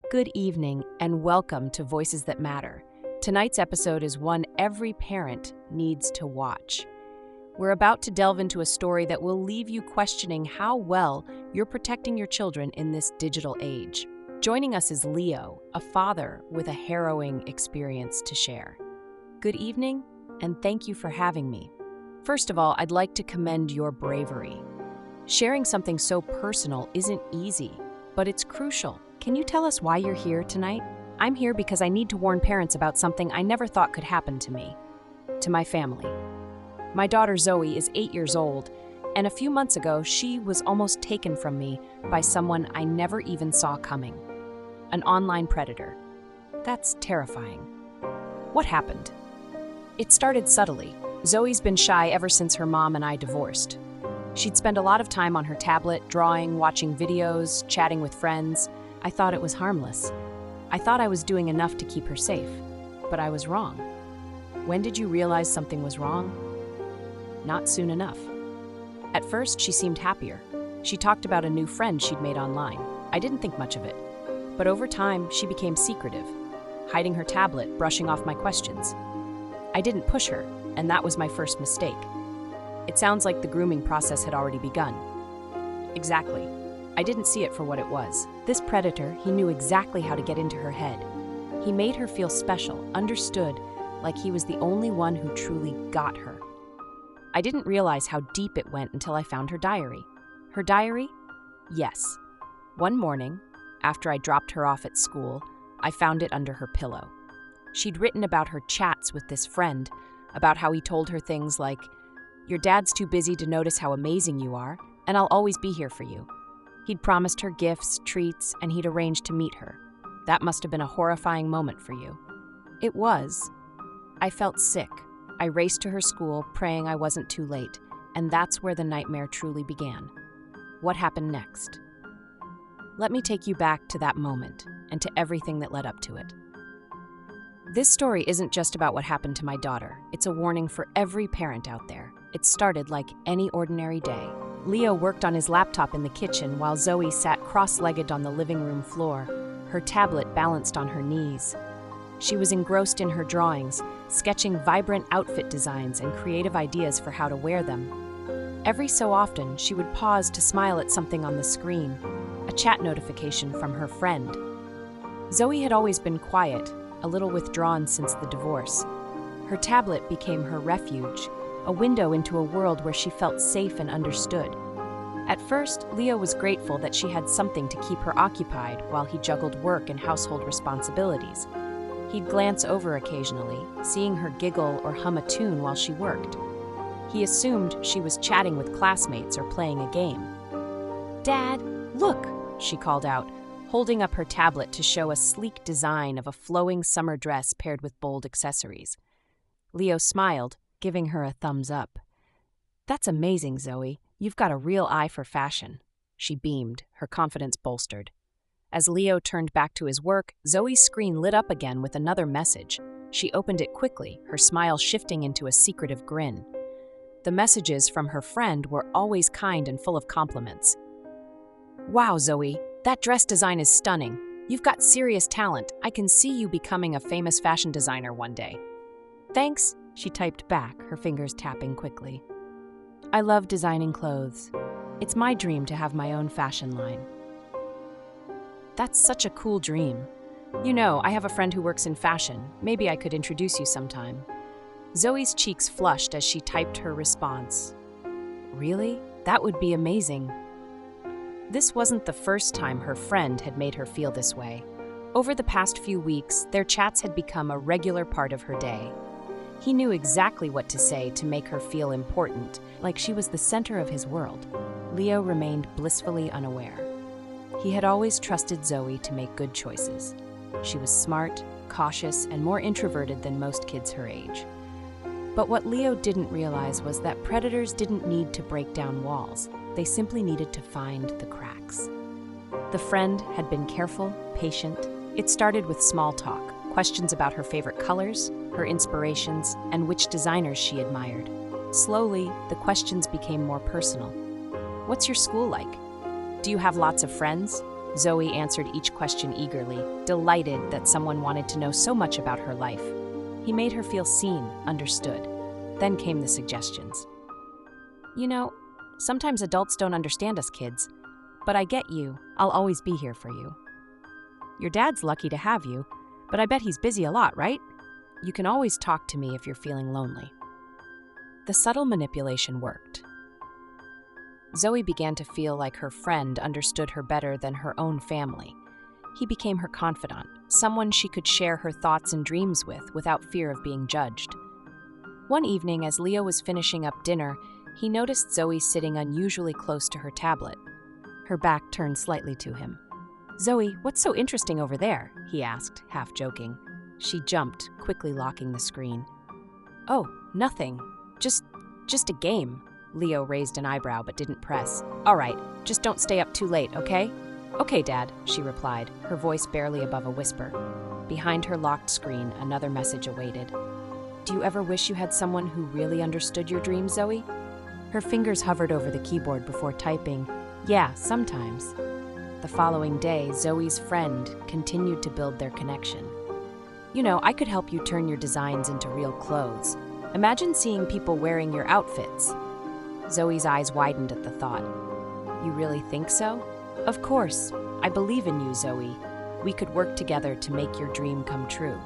Good evening, and welcome to Voices That Matter. Tonight's episode is one every parent needs to watch. We're about to delve into a story that will leave you questioning how well you're protecting your children in this digital age. Joining us is Leo, a father with a harrowing experience to share. Good evening, and thank you for having me. First of all, I'd like to commend your bravery. Sharing something so personal isn't easy, but it's crucial. Can you tell us why you're here tonight? I'm here because I need to warn parents about something I never thought could happen to me, to my family. My daughter Zoe is 8 years old, and a few months ago, she was almost taken from me by someone I never even saw coming. An online predator. That's terrifying. What happened? It started subtly. Zoe's been shy ever since her mom and I divorced. She'd spend a lot of time on her tablet, drawing, watching videos, chatting with friends. I thought it was harmless. I thought I was doing enough to keep her safe, but I was wrong. When did you realize something was wrong? Not soon enough. At first, she seemed happier. She talked about a new friend she'd made online. I didn't think much of it. But over time, she became secretive, hiding her tablet, brushing off my questions. I didn't push her, and that was my first mistake. It sounds like the grooming process had already begun. Exactly. I didn't see it for what it was. This predator, he knew exactly how to get into her head. He made her feel special, understood, like he was the only one who truly got her. I didn't realize how deep it went until I found her diary. Her diary? Yes. One morning, after I dropped her off at school, I found it under her pillow. She'd written about her chats with this friend, about how he told her things like, "Your dad's too busy to notice how amazing you are, and I'll always be here for you." He'd promised her gifts, treats, and he'd arranged to meet her. That must have been a horrifying moment for you. It was. I felt sick. I raced to her school, praying I wasn't too late, and that's where the nightmare truly began. What happened next? Let me take you back to that moment, and to everything that led up to it. This story isn't just about what happened to my daughter. It's a warning for every parent out there. It started like any ordinary day. Leo worked on his laptop in the kitchen while Zoe sat cross-legged on the living room floor, her tablet balanced on her knees. She was engrossed in her drawings, sketching vibrant outfit designs and creative ideas for how to wear them. Every so often, she would pause to smile at something on the screen, a chat notification from her friend. Zoe had always been quiet, a little withdrawn since the divorce. Her tablet became her refuge, a window into a world where she felt safe and understood. At first, Leo was grateful that she had something to keep her occupied while he juggled work and household responsibilities. He'd glance over occasionally, seeing her giggle or hum a tune while she worked. He assumed she was chatting with classmates or playing a game. "Dad, look," she called out, holding up her tablet to show a sleek design of a flowing summer dress paired with bold accessories. Leo smiled, giving her a thumbs up. "That's amazing, Zoe. You've got a real eye for fashion." She beamed, her confidence bolstered. As Leo turned back to his work, Zoe's screen lit up again with another message. She opened it quickly, her smile shifting into a secretive grin. The messages from her friend were always kind and full of compliments. "Wow, Zoe, that dress design is stunning. You've got serious talent. I can see you becoming a famous fashion designer one day." "Thanks," she typed back, her fingers tapping quickly. "I love designing clothes. It's my dream to have my own fashion line." "That's such a cool dream. You know, I have a friend who works in fashion. Maybe I could introduce you sometime." Zoe's cheeks flushed as she typed her response. "Really? That would be amazing." This wasn't the first time her friend had made her feel this way. Over the past few weeks, their chats had become a regular part of her day. He knew exactly what to say to make her feel important, like she was the center of his world. Leo remained blissfully unaware. He had always trusted Zoe to make good choices. She was smart, cautious, and more introverted than most kids her age. But what Leo didn't realize was that predators didn't need to break down walls. They simply needed to find the cracks. The friend had been careful, patient. It started with small talk, questions about her favorite colors, her inspirations, and which designers she admired. Slowly, the questions became more personal. "What's your school like? Do you have lots of friends?" Zoe answered each question eagerly, delighted that someone wanted to know so much about her life. He made her feel seen, understood. Then came the suggestions. You know, sometimes adults don't understand us kids, but I get you. I'll always be here for you. Your dad's lucky to have you, but I bet he's busy a lot, right? You can always talk to me if you're feeling lonely. The subtle manipulation worked. Zoe began to feel like her friend understood her better than her own family. He became her confidant, someone she could share her thoughts and dreams with without fear of being judged. One evening, as Leo was finishing up dinner, he noticed Zoe sitting unusually close to her tablet. Her back turned slightly to him. "Zoe, what's so interesting over there?" he asked, half joking. She jumped, quickly locking the screen. "Oh, nothing. Just a game." Leo raised an eyebrow but didn't press. "All right, just don't stay up too late, okay?" "Okay, Dad," she replied, her voice barely above a whisper. Behind her locked screen, another message awaited. "Do you ever wish you had someone who really understood your dreams, Zoe?" Her fingers hovered over the keyboard before typing, "Yeah, sometimes." The following day, Zoe's friend continued to build their connection. "You know, I could help you turn your designs into real clothes. Imagine seeing people wearing your outfits." Zoe's eyes widened at the thought. "You really think so?" "Of course. I believe in you, Zoe. We could work together to make your dream come true."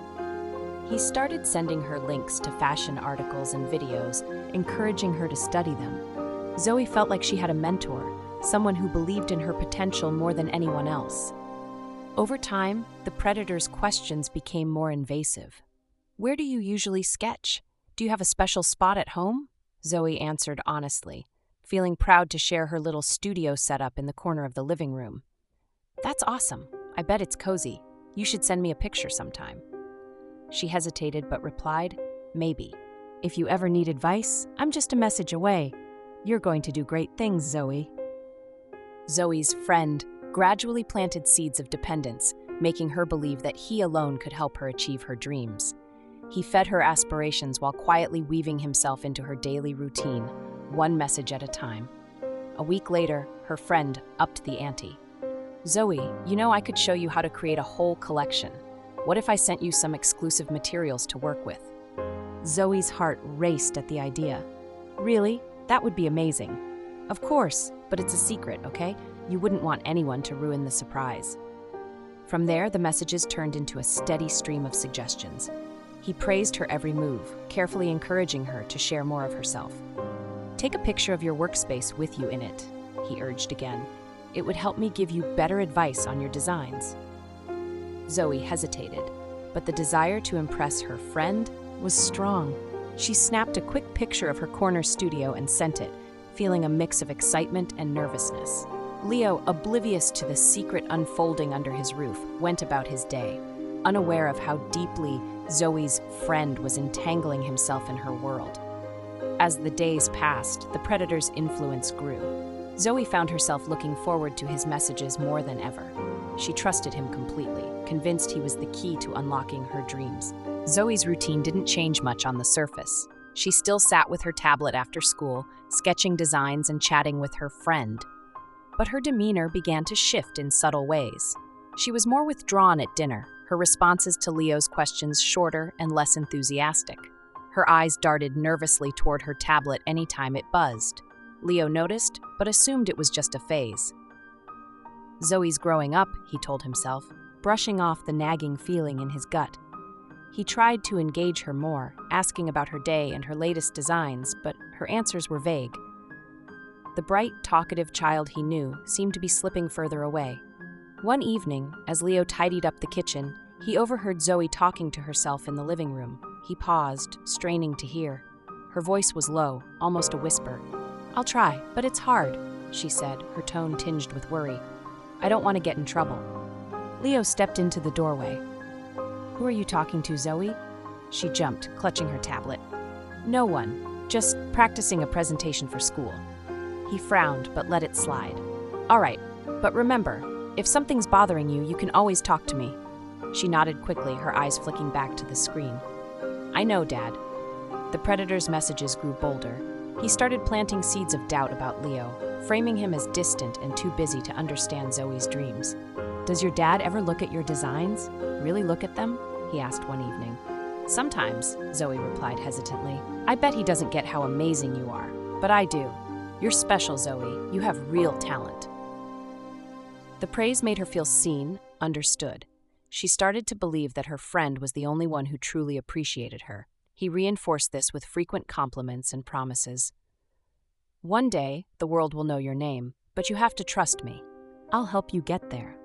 He started sending her links to fashion articles and videos, encouraging her to study them. Zoe felt like she had a mentor, someone who believed in her potential more than anyone else. Over time, the predator's questions became more invasive. "Where do you usually sketch? Do you have a special spot at home?" Zoe answered honestly, feeling proud to share her little studio setup in the corner of the living room. "That's awesome. I bet it's cozy. You should send me a picture sometime." She hesitated but replied, "Maybe. If you ever need advice, I'm just a message away. You're going to do great things, Zoe." Zoe's friend gradually planted seeds of dependence, making her believe that he alone could help her achieve her dreams. He fed her aspirations while quietly weaving himself into her daily routine, one message at a time. A week later, her friend upped the ante. "Zoe, you know I could show you how to create a whole collection. What if I sent you some exclusive materials to work with?" Zoe's heart raced at the idea. "Really? That would be amazing." "Of course, but it's a secret, okay? You wouldn't want anyone to ruin the surprise." From there, the messages turned into a steady stream of suggestions. He praised her every move, carefully encouraging her to share more of herself. "Take a picture of your workspace with you in it," he urged again. "It would help me give you better advice on your designs." Zoe hesitated, but the desire to impress her friend was strong. She snapped a quick picture of her corner studio and sent it, feeling a mix of excitement and nervousness. Leo, oblivious to the secret unfolding under his roof, went about his day, unaware of how deeply Zoe's friend was entangling himself in her world. As the days passed, the predator's influence grew. Zoe found herself looking forward to his messages more than ever. She trusted him completely, convinced he was the key to unlocking her dreams. Zoe's routine didn't change much on the surface. She still sat with her tablet after school, sketching designs and chatting with her friend. But her demeanor began to shift in subtle ways. She was more withdrawn at dinner, her responses to Leo's questions shorter and less enthusiastic. Her eyes darted nervously toward her tablet anytime it buzzed. Leo noticed, but assumed it was just a phase. "Zoe's growing up," he told himself, brushing off the nagging feeling in his gut. He tried to engage her more, asking about her day and her latest designs, but her answers were vague. The bright, talkative child he knew seemed to be slipping further away. One evening, as Leo tidied up the kitchen, he overheard Zoe talking to herself in the living room. He paused, straining to hear. Her voice was low, almost a whisper. "I'll try, but it's hard," she said, her tone tinged with worry. "I don't want to get in trouble." Leo stepped into the doorway. "Who are you talking to, Zoe?" She jumped, clutching her tablet. "No one, just practicing a presentation for school." He frowned, but let it slide. "All right, but remember, if something's bothering you, you can always talk to me." She nodded quickly, her eyes flicking back to the screen. "I know, Dad." The predator's messages grew bolder. He started planting seeds of doubt about Leo, framing him as distant and too busy to understand Zoe's dreams. "Does your dad ever look at your designs? Really look at them?" he asked one evening. "Sometimes," Zoe replied hesitantly. "I bet he doesn't get how amazing you are, but I do. You're special, Zoe. You have real talent." The praise made her feel seen, understood. She started to believe that her friend was the only one who truly appreciated her. He reinforced this with frequent compliments and promises. "One day, the world will know your name, but you have to trust me. I'll help you get there."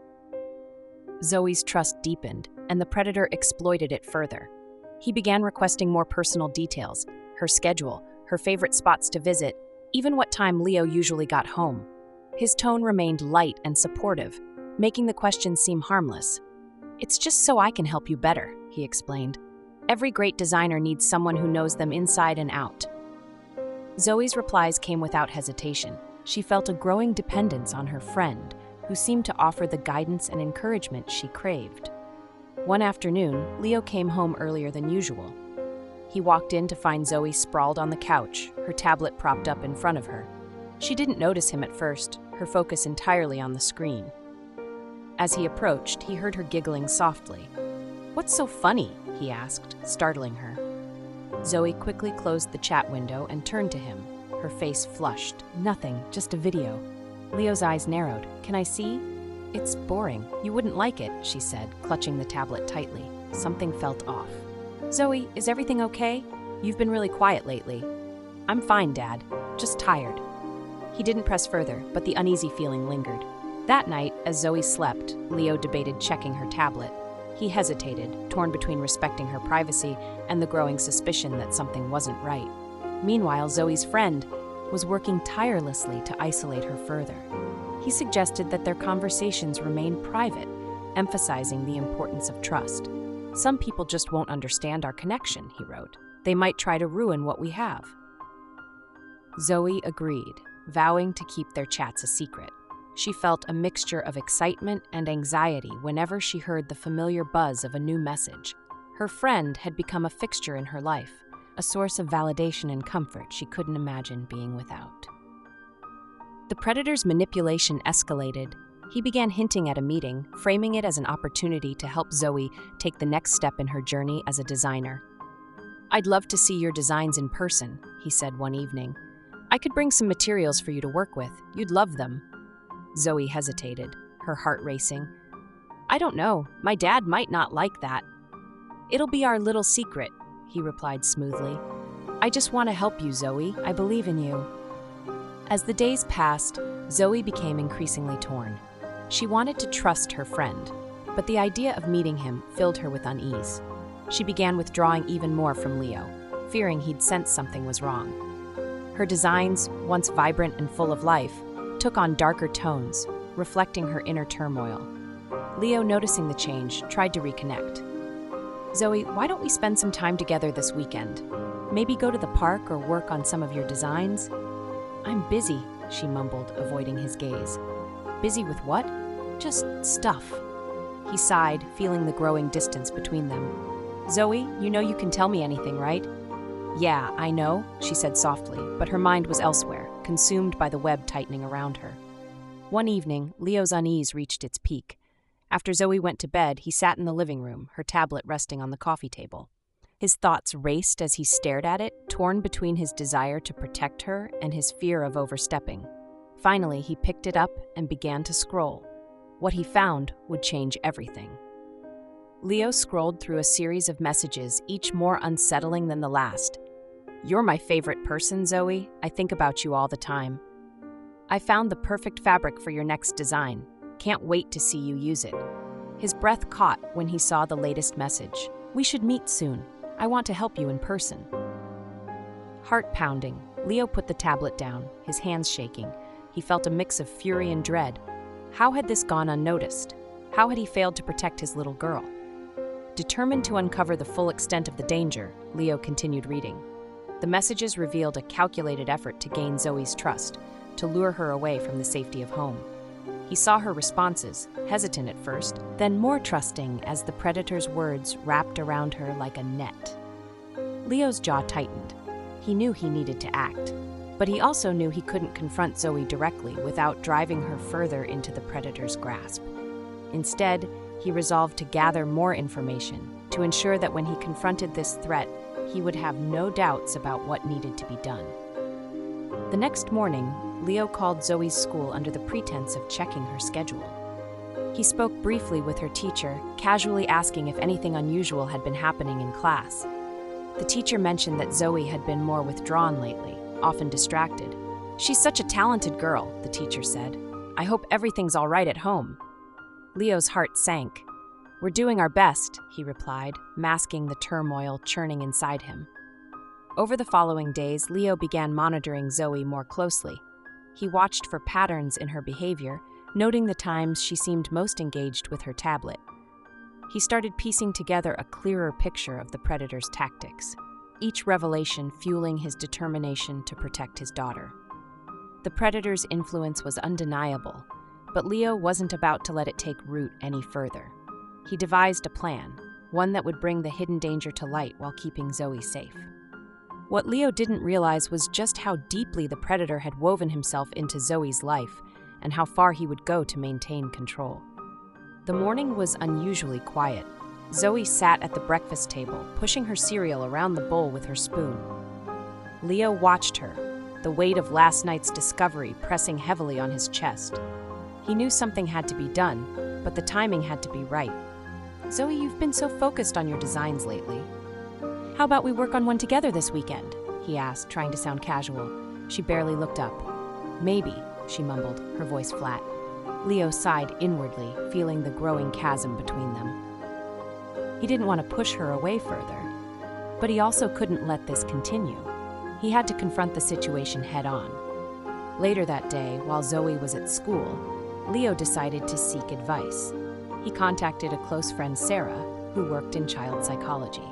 Zoe's trust deepened, and the predator exploited it further. He began requesting more personal details, her schedule, her favorite spots to visit, even what time Leo usually got home. His tone remained light and supportive, making the questions seem harmless. "It's just so I can help you better," he explained. "Every great designer needs someone who knows them inside and out." Zoe's replies came without hesitation. She felt a growing dependence on her friend, who seemed to offer the guidance and encouragement she craved. One afternoon, Leo came home earlier than usual. He walked in to find Zoe sprawled on the couch, her tablet propped up in front of her. She didn't notice him at first, her focus entirely on the screen. As he approached, he heard her giggling softly. "What's so funny?" he asked, startling her. Zoe quickly closed the chat window and turned to him, her face flushed. "Nothing, just a video." Leo's eyes narrowed. "Can I see?" "It's boring. You wouldn't like it," she said, clutching the tablet tightly. Something felt off. "Zoe, is everything okay? You've been really quiet lately." "I'm fine, Dad. Just tired." He didn't press further, but the uneasy feeling lingered. That night, as Zoe slept, Leo debated checking her tablet. He hesitated, torn between respecting her privacy and the growing suspicion that something wasn't right. Meanwhile, Zoe's friend was working tirelessly to isolate her further. He suggested that their conversations remain private, emphasizing the importance of trust. "Some people just won't understand our connection," he wrote. "They might try to ruin what we have." Zoe agreed, vowing to keep their chats a secret. She felt a mixture of excitement and anxiety whenever she heard the familiar buzz of a new message. Her friend had become a fixture in her life, a source of validation and comfort she couldn't imagine being without. The predator's manipulation escalated. He began hinting at a meeting, framing it as an opportunity to help Zoe take the next step in her journey as a designer. "I'd love to see your designs in person," he said one evening. "I could bring some materials for you to work with. You'd love them." Zoe hesitated, her heart racing. "I don't know. My dad might not like that." "It'll be our little secret," he replied smoothly. "I just want to help you, Zoe. I believe in you." As the days passed, Zoe became increasingly torn. She wanted to trust her friend, but the idea of meeting him filled her with unease. She began withdrawing even more from Leo, fearing he'd sense something was wrong. Her designs, once vibrant and full of life, took on darker tones, reflecting her inner turmoil. Leo, noticing the change, tried to reconnect. "Zoe, why don't we spend some time together this weekend? Maybe go to the park or work on some of your designs?" "I'm busy," she mumbled, avoiding his gaze. "Busy with what?" "Just stuff." He sighed, feeling the growing distance between them. "Zoe, you know you can tell me anything, right?" "Yeah, I know," she said softly, but her mind was elsewhere, consumed by the web tightening around her. One evening, Leo's unease reached its peak. After Zoe went to bed, he sat in the living room, her tablet resting on the coffee table. His thoughts raced as he stared at it, torn between his desire to protect her and his fear of overstepping. Finally, he picked it up and began to scroll. What he found would change everything. Leo scrolled through a series of messages, each more unsettling than the last. "You're my favorite person, Zoe. I think about you all the time. I found the perfect fabric for your next design. Can't wait to see you use it." His breath caught when he saw the latest message. "We should meet soon. I want to help you in person." Heart pounding, Leo put the tablet down, his hands shaking. He felt a mix of fury and dread. How had this gone unnoticed? How had he failed to protect his little girl? Determined to uncover the full extent of the danger, Leo continued reading. The messages revealed a calculated effort to gain Zoe's trust, to lure her away from the safety of home. He saw her responses, hesitant at first, then more trusting as the predator's words wrapped around her like a net. Leo's jaw tightened. He knew he needed to act. But he also knew he couldn't confront Zoe directly without driving her further into the predator's grasp. Instead, he resolved to gather more information to ensure that when he confronted this threat, he would have no doubts about what needed to be done. The next morning, Leo called Zoe's school under the pretense of checking her schedule. He spoke briefly with her teacher, casually asking if anything unusual had been happening in class. The teacher mentioned that Zoe had been more withdrawn lately, often distracted. "She's such a talented girl," the teacher said. "I hope everything's all right at home." Leo's heart sank. "We're doing our best," he replied, masking the turmoil churning inside him. Over the following days, Leo began monitoring Zoe more closely. He watched for patterns in her behavior, noting the times she seemed most engaged with her tablet. He started piecing together a clearer picture of the predator's tactics, each revelation fueling his determination to protect his daughter. The predator's influence was undeniable, but Leo wasn't about to let it take root any further. He devised a plan, one that would bring the hidden danger to light while keeping Zoe safe. What Leo didn't realize was just how deeply the predator had woven himself into Zoe's life and how far he would go to maintain control. The morning was unusually quiet. Zoe sat at the breakfast table, pushing her cereal around the bowl with her spoon. Leo watched her, the weight of last night's discovery pressing heavily on his chest. He knew something had to be done, but the timing had to be right. "Zoe, you've been so focused on your designs lately. How about we work on one together this weekend?" he asked, trying to sound casual. She barely looked up. "Maybe," she mumbled, her voice flat. Leo sighed inwardly, feeling the growing chasm between them. He didn't want to push her away further, but he also couldn't let this continue. He had to confront the situation head-on. Later that day, while Zoe was at school, Leo decided to seek advice. He contacted a close friend, Sarah, who worked in child psychology.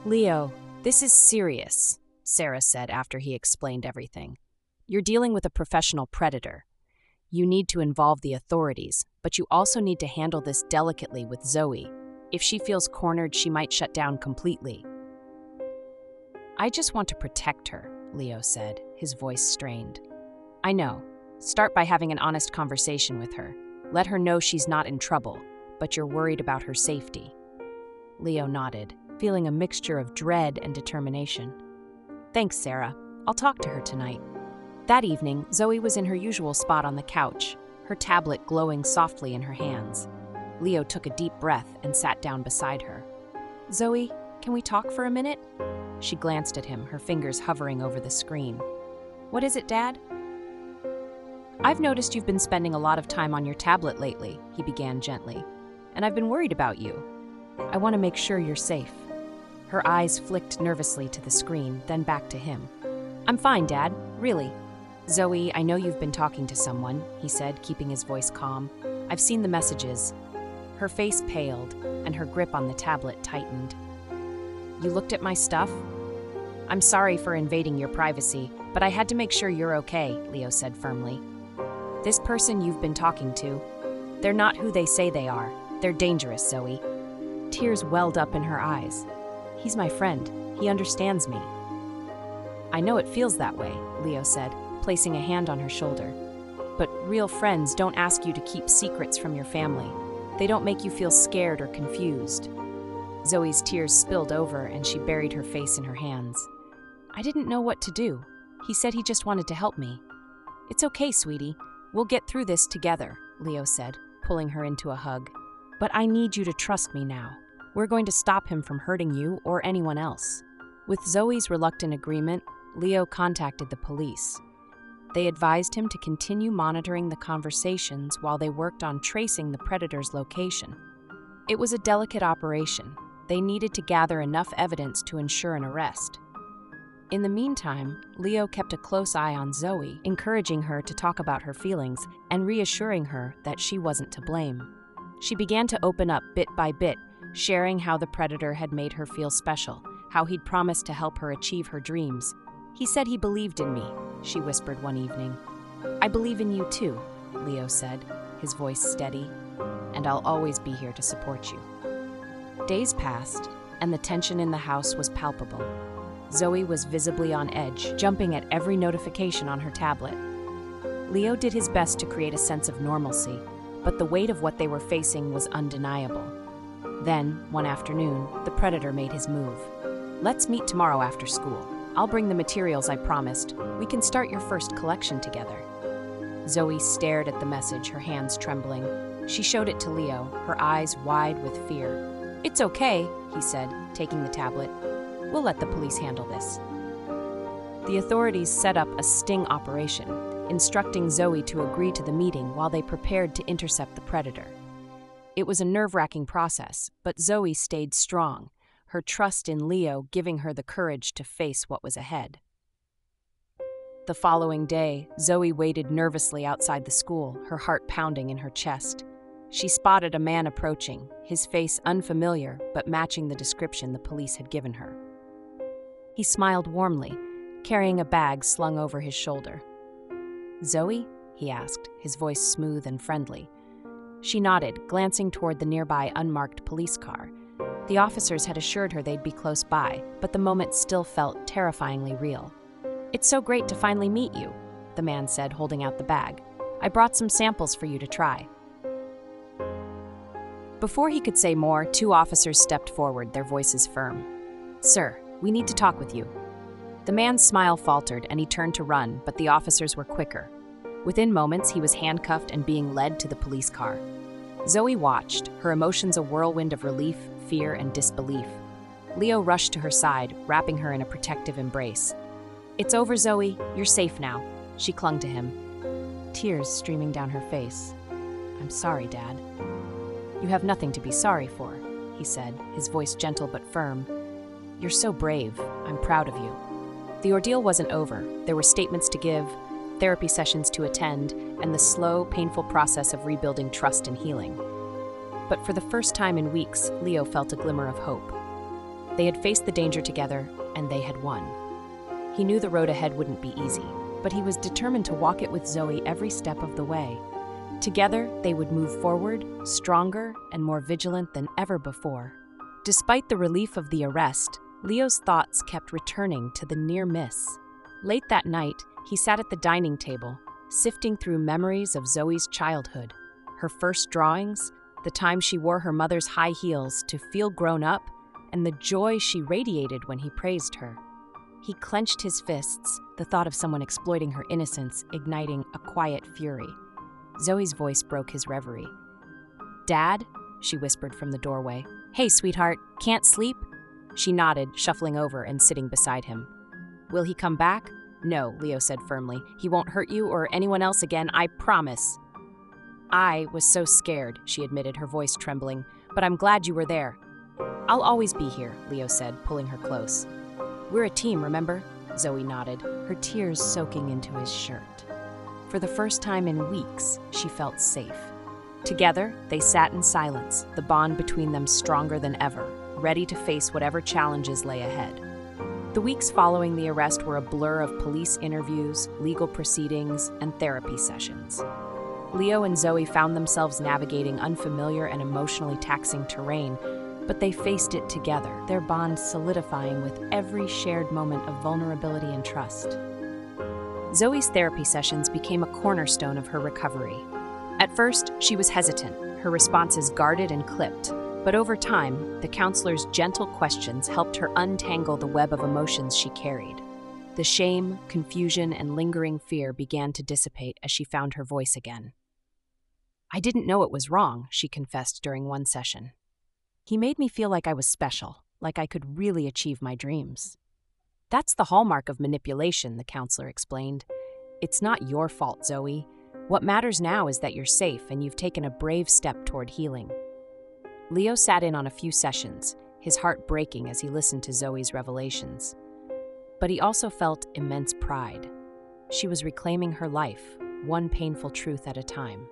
"Leo, this is serious," Sarah said after he explained everything. "You're dealing with a professional predator. You need to involve the authorities, but you also need to handle this delicately with Zoe. If she feels cornered, she might shut down completely." "I just want to protect her," Leo said, his voice strained. "I know. Start by having an honest conversation with her. Let her know she's not in trouble, but you're worried about her safety." Leo nodded, feeling a mixture of dread and determination. "Thanks, Sarah. I'll talk to her tonight." That evening, Zoe was in her usual spot on the couch, her tablet glowing softly in her hands. Leo took a deep breath and sat down beside her. "Zoe, can we talk for a minute?" She glanced at him, her fingers hovering over the screen. "What is it, Dad?" "I've noticed you've been spending a lot of time on your tablet lately," he began gently, "and I've been worried about you. I want to make sure you're safe." Her eyes flicked nervously to the screen, then back to him. "I'm fine, Dad, really." "Zoe, I know you've been talking to someone," he said, keeping his voice calm. "I've seen the messages." Her face paled, and her grip on the tablet tightened. "You looked at my stuff?" "I'm sorry for invading your privacy, but I had to make sure you're okay," Leo said firmly. "This person you've been talking to, they're not who they say they are. They're dangerous, Zoe." Tears welled up in her eyes. "He's my friend. He understands me." "I know it feels that way," Leo said, placing a hand on her shoulder. "But real friends don't ask you to keep secrets from your family. They don't make you feel scared or confused." Zoe's tears spilled over and she buried her face in her hands. "I didn't know what to do. He said he just wanted to help me." "It's okay, sweetie. We'll get through this together," Leo said, pulling her into a hug. "But I need you to trust me now. We're going to stop him from hurting you or anyone else." With Zoe's reluctant agreement, Leo contacted the police. They advised him to continue monitoring the conversations while they worked on tracing the predator's location. It was a delicate operation. They needed to gather enough evidence to ensure an arrest. In the meantime, Leo kept a close eye on Zoe, encouraging her to talk about her feelings and reassuring her that she wasn't to blame. She began to open up bit by bit, sharing how the predator had made her feel special, how he'd promised to help her achieve her dreams. "He said he believed in me," she whispered one evening. "I believe in you too," Leo said, his voice steady, "and I'll always be here to support you." Days passed, and the tension in the house was palpable. Zoe was visibly on edge, jumping at every notification on her tablet. Leo did his best to create a sense of normalcy, but the weight of what they were facing was undeniable. Then, one afternoon, the predator made his move. "Let's meet tomorrow after school. I'll bring the materials I promised. We can start your first collection together." Zoe stared at the message, her hands trembling. She showed it to Leo, her eyes wide with fear. "It's okay," he said, taking the tablet. "We'll let the police handle this." The authorities set up a sting operation, instructing Zoe to agree to the meeting while they prepared to intercept the predator. It was a nerve-wracking process, but Zoe stayed strong, her trust in Leo giving her the courage to face what was ahead. The following day, Zoe waited nervously outside the school, her heart pounding in her chest. She spotted a man approaching, his face unfamiliar but matching the description the police had given her. He smiled warmly, carrying a bag slung over his shoulder. "Zoe?" he asked, his voice smooth and friendly. She nodded, glancing toward the nearby unmarked police car. The officers had assured her they'd be close by, but the moment still felt terrifyingly real. "It's so great to finally meet you," the man said, holding out the bag. "I brought some samples for you to try." Before he could say more, two officers stepped forward, their voices firm. "Sir, we need to talk with you." The man's smile faltered and he turned to run, but the officers were quicker. Within moments, he was handcuffed and being led to the police car. Zoe watched, her emotions a whirlwind of relief, fear, and disbelief. Leo rushed to her side, wrapping her in a protective embrace. "It's over, Zoe. You're safe now." She clung to him, tears streaming down her face. "I'm sorry, Dad." "You have nothing to be sorry for," he said, his voice gentle but firm. "You're so brave. I'm proud of you." The ordeal wasn't over. There were statements to give, therapy sessions to attend, and the slow, painful process of rebuilding trust and healing. But for the first time in weeks, Leo felt a glimmer of hope. They had faced the danger together, and they had won. He knew the road ahead wouldn't be easy, but he was determined to walk it with Zoe every step of the way. Together, they would move forward, stronger and more vigilant than ever before. Despite the relief of the arrest, Leo's thoughts kept returning to the near miss. Late that night, he sat at the dining table, sifting through memories of Zoe's childhood, her first drawings, the time she wore her mother's high heels to feel grown up, and the joy she radiated when he praised her. He clenched his fists, the thought of someone exploiting her innocence igniting a quiet fury. Zoe's voice broke his reverie. "Dad?" she whispered from the doorway. "Hey, sweetheart, can't sleep?" She nodded, shuffling over and sitting beside him. "Will he come back?" "No," Leo said firmly. "He won't hurt you or anyone else again, I promise." "I was so scared," she admitted, her voice trembling, "but I'm glad you were there." "I'll always be here," Leo said, pulling her close. "We're a team, remember?" Zoe nodded, her tears soaking into his shirt. For the first time in weeks, she felt safe. Together, they sat in silence, the bond between them stronger than ever, ready to face whatever challenges lay ahead. The weeks following the arrest were a blur of police interviews, legal proceedings, and therapy sessions. Leo and Zoe found themselves navigating unfamiliar and emotionally taxing terrain, but they faced it together, their bond solidifying with every shared moment of vulnerability and trust. Zoe's therapy sessions became a cornerstone of her recovery. At first, she was hesitant, her responses guarded and clipped, but over time, the counselor's gentle questions helped her untangle the web of emotions she carried. The shame, confusion, and lingering fear began to dissipate as she found her voice again. "I didn't know it was wrong," she confessed during one session. "He made me feel like I was special, like I could really achieve my dreams." "That's the hallmark of manipulation," the counselor explained. "It's not your fault, Zoe. What matters now is that you're safe and you've taken a brave step toward healing." Leo sat in on a few sessions, his heart breaking as he listened to Zoe's revelations. But he also felt immense pride. She was reclaiming her life, one painful truth at a time.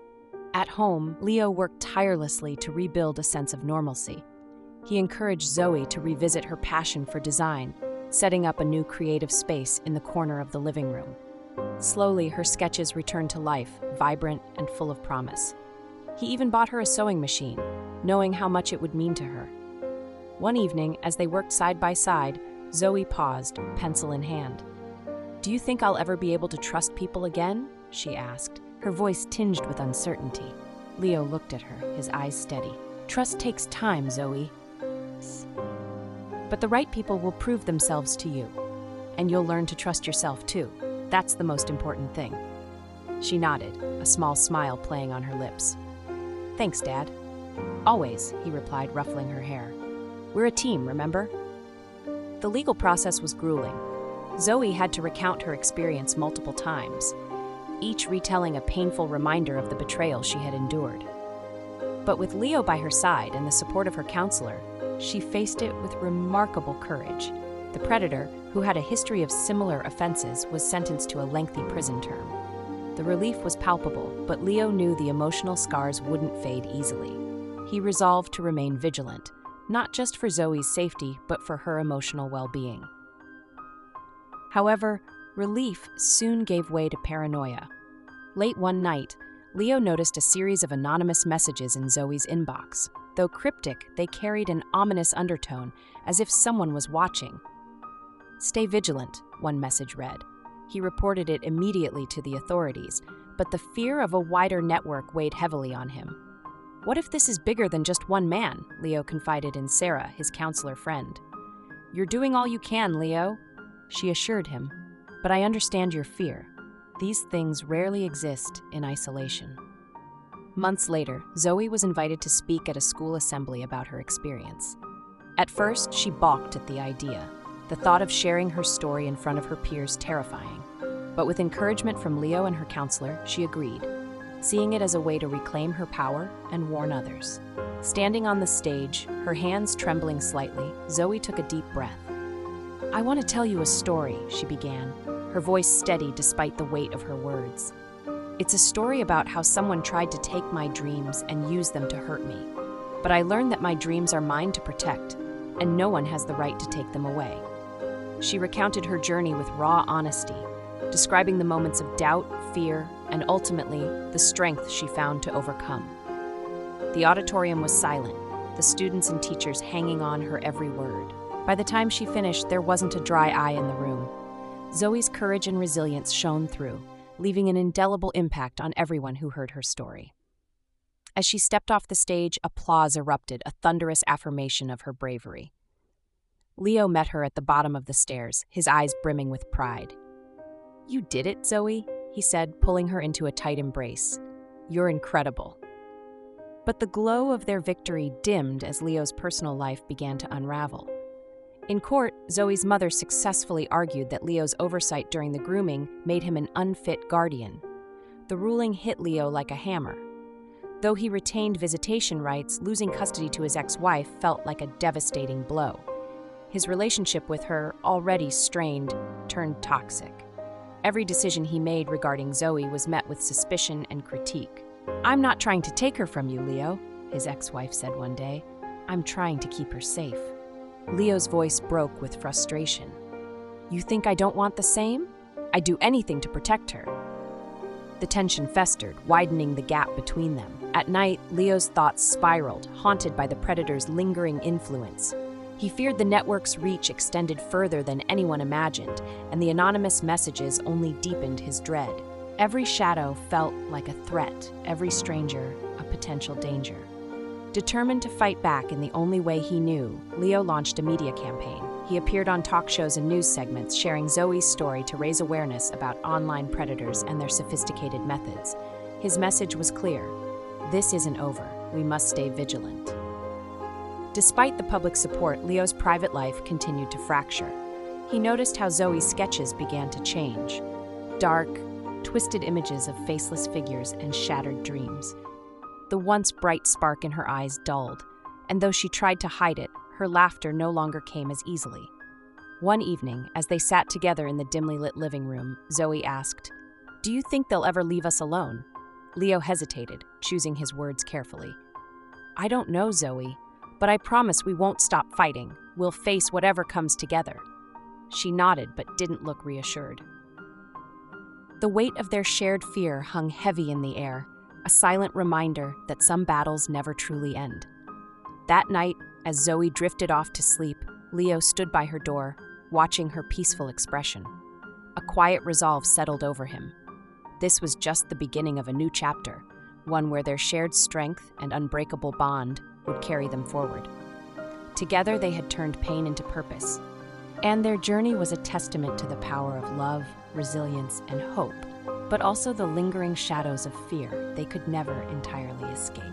At home, Leo worked tirelessly to rebuild a sense of normalcy. He encouraged Zoe to revisit her passion for design, setting up a new creative space in the corner of the living room. Slowly, her sketches returned to life, vibrant and full of promise. He even bought her a sewing machine, knowing how much it would mean to her. One evening, as they worked side by side, Zoe paused, pencil in hand. "Do you think I'll ever be able to trust people again?" she asked, her voice tinged with uncertainty. Leo looked at her, his eyes steady. "Trust takes time, Zoe. But the right people will prove themselves to you, and you'll learn to trust yourself too. That's the most important thing." She nodded, a small smile playing on her lips. "Thanks, Dad." "Always," he replied, ruffling her hair. "We're a team, remember?" The legal process was grueling. Zoe had to recount her experience multiple times, each retelling a painful reminder of the betrayal she had endured. But with Leo by her side and the support of her counselor, she faced it with remarkable courage. The predator, who had a history of similar offenses, was sentenced to a lengthy prison term. The relief was palpable, but Leo knew the emotional scars wouldn't fade easily. He resolved to remain vigilant, not just for Zoe's safety, but for her emotional well-being. However, relief soon gave way to paranoia. Late one night, Leo noticed a series of anonymous messages in Zoe's inbox. Though cryptic, they carried an ominous undertone, as if someone was watching. "Stay vigilant," one message read. He reported it immediately to the authorities, but the fear of a wider network weighed heavily on him. "What if this is bigger than just one man?" Leo confided in Sarah, his counselor friend. "You're doing all you can, Leo," she assured him, "but I understand your fear. These things rarely exist in isolation." Months later, Zoe was invited to speak at a school assembly about her experience. At first, she balked at the idea, the thought of sharing her story in front of her peers terrifying. But with encouragement from Leo and her counselor, she agreed, seeing it as a way to reclaim her power and warn others. Standing on the stage, her hands trembling slightly, Zoe took a deep breath. "I want to tell you a story," she began, her voice steady despite the weight of her words. "It's a story about how someone tried to take my dreams and use them to hurt me. But I learned that my dreams are mine to protect, and no one has the right to take them away." She recounted her journey with raw honesty, describing the moments of doubt, fear, and ultimately, the strength she found to overcome. The auditorium was silent, the students and teachers hanging on her every word. By the time she finished, there wasn't a dry eye in the room. Zoe's courage and resilience shone through, leaving an indelible impact on everyone who heard her story. As she stepped off the stage, applause erupted, a thunderous affirmation of her bravery. Leo met her at the bottom of the stairs, his eyes brimming with pride. "You did it, Zoe," he said, pulling her into a tight embrace. "You're incredible." But the glow of their victory dimmed as Leo's personal life began to unravel. In court, Zoe's mother successfully argued that Leo's oversight during the grooming made him an unfit guardian. The ruling hit Leo like a hammer. Though he retained visitation rights, losing custody to his ex-wife felt like a devastating blow. His relationship with her, already strained, turned toxic. Every decision he made regarding Zoe was met with suspicion and critique. "I'm not trying to take her from you, Leo," his ex-wife said one day. "I'm trying to keep her safe." Leo's voice broke with frustration. "You think I don't want the same? I'd do anything to protect her." The tension festered, widening the gap between them. At night, Leo's thoughts spiraled, haunted by the predator's lingering influence. He feared the network's reach extended further than anyone imagined, and the anonymous messages only deepened his dread. Every shadow felt like a threat, every stranger a potential danger. Determined to fight back in the only way he knew, Leo launched a media campaign. He appeared on talk shows and news segments, sharing Zoe's story to raise awareness about online predators and their sophisticated methods. His message was clear: this isn't over. We must stay vigilant. Despite the public support, Leo's private life continued to fracture. He noticed how Zoe's sketches began to change. Dark, twisted images of faceless figures and shattered dreams. The once bright spark in her eyes dulled, and though she tried to hide it, her laughter no longer came as easily. One evening, as they sat together in the dimly lit living room, Zoe asked, "Do you think they'll ever leave us alone?" Leo hesitated, choosing his words carefully. "I don't know, Zoe, but I promise we won't stop fighting. We'll face whatever comes together." She nodded but didn't look reassured. The weight of their shared fear hung heavy in the air, a silent reminder that some battles never truly end. That night, as Zoe drifted off to sleep, Leo stood by her door, watching her peaceful expression. A quiet resolve settled over him. This was just the beginning of a new chapter, one where their shared strength and unbreakable bond would carry them forward. Together, they had turned pain into purpose, and their journey was a testament to the power of love, resilience, and hope, but also the lingering shadows of fear they could never entirely escape.